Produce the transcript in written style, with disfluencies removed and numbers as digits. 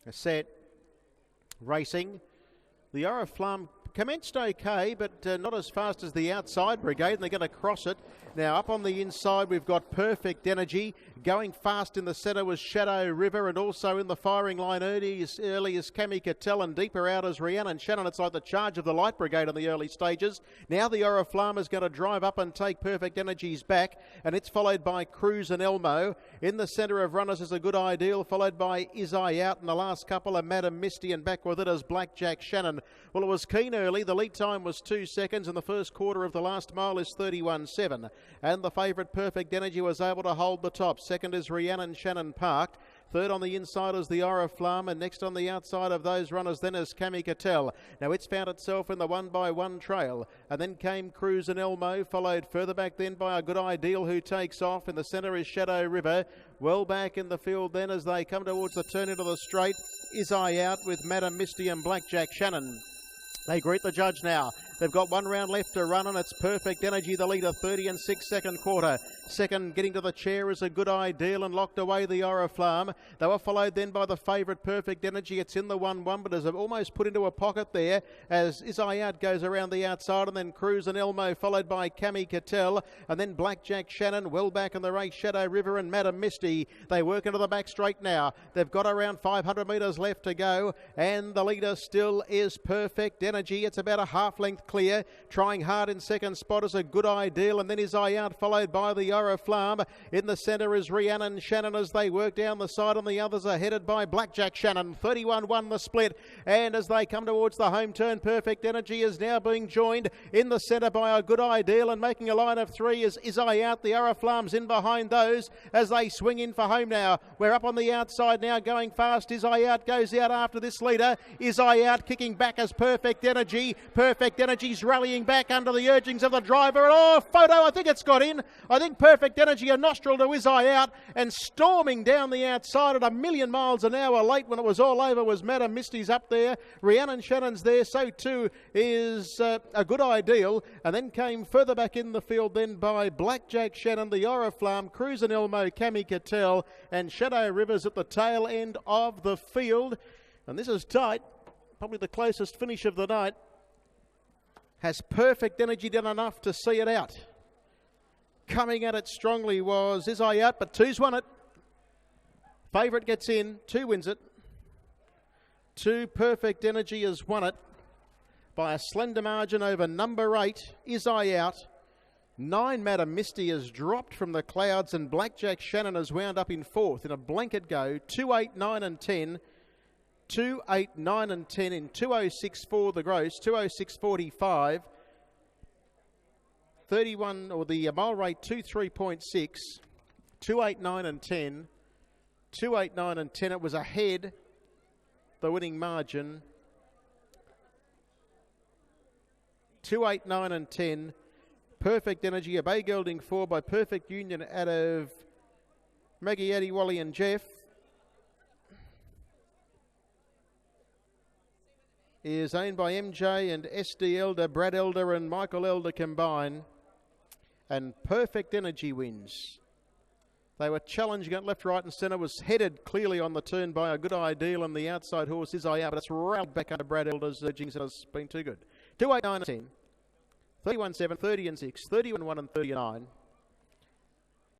Set. Racing. The Oriflamme commenced okay, but not as fast as the outside brigade, and they're going to cross it. Now up on the inside we've got Perfect Energy. Going fast in the centre was Shadow River, and also in the firing line early is Cami Cattell, and deeper out is Rhiannon Shannon. It's like the charge of the Light Brigade in the early stages. Now the Oriflamme is going to drive up and take Perfect Energy's back, and it's followed by Cruz and Elmo. In the centre of runners is a Good Ideal, followed by Is I Out, and the last couple are Madam Misty, and back with it is Blackjack Shannon. Well, it was keen early. The lead time was 2 seconds, and the first quarter of the last mile is 31.7. And the favourite Perfect Energy was able to hold the top. Second is Rhiannon Shannon parked. Third on the inside is the Oriflamme, and next on the outside of those runners then is Cami Cattell. Now it's found itself in the 1x1 trail, and then came Cruz and Elmo, followed further back then by a Good Ideal who takes off. In the centre is Shadow River. Well back in the field then as they come towards the turn into the straight is I Out with Madam Misty and Blackjack Shannon. They greet the judge now. They've got 1 round left to run, and it's Perfect Energy, the leader, 30 and 6 second quarter. Second, getting to the chair is a Good Ideal, and locked away the Oriflamme. They were followed then by the favourite Perfect Energy. It's in the 1-1, but is almost put into a pocket there as Is I Out goes around the outside, and then Cruz and Elmo followed by Cami Cattell, and then Blackjack Shannon. Well back in the race, Shadow River and Madam Misty. They work into the back straight now. They've got around 500 metres left to go, and the leader still is Perfect Energy. It's about a half length clear. Trying hard in second spot is a Good Ideal, and then Is I Out followed by the Oriflamme. In the centre is Rhiannon Shannon as they work down the side, and the others are headed by Blackjack Shannon. 31-1 the split, and as they come towards the home turn, Perfect Energy is now being joined in the centre by a Good Ideal, and making a line of 3 is I Out. The Oriflamme's in behind those as they swing in for home now. We're up on the outside now, going fast. Is I Out goes out after this leader. Is I Out kicking back as Perfect Energy. Perfect Energy's rallying back under the urgings of the driver. And photo, I think it's got in. I think Perfect Energy a nostril to Is I Out, and storming down the outside at 1,000,000 miles an hour late when it was all over was Madam Misty's up there. Rhiannon Shannon's there, so too is a Good Ideal, and then came further back in the field then by Blackjack Shannon, the Oriflamme, Cruz and Elmo, Cami Cattell, and Shadow Rivers at the tail end of the field. And this is tight, probably the closest finish of the night. Has Perfect Energy done enough to see it out? Coming at it strongly was Is I Out, but 2's won it. Favourite gets in, 2 wins it. 2 Perfect Energy has won it by a slender margin over number 8, Is I Out. 9 Madam Misty has dropped from the clouds, and Blackjack Shannon has wound up in 4th in a blanket go. 2, 8, 9 and 10. 2, 8, 9 and 10 in 206.4 the gross, 206.45. 31, or the mile rate, 23.6. 2, 8, 9 and 10. 2, 8, 9 and 10. It was ahead, the winning margin. 2, 8, 9 and 10. Perfect Energy, a Bay Gelding 4 by Perfect Union out of Maggie, Eddie, Wally and Jeff. Is owned by MJ and SD Elder, Brad Elder and Michael Elder combined. And Perfect Energy wins. They were challenging it left, right and centre. Was headed clearly on the turn by a Good Ideal, and the outside horse Is I Out, but it's railed back under Brad Elder's urgings, and it's been too good. 2, 8, 9 and 10. 31, 7, 30 and 6, 31, 1 and 39.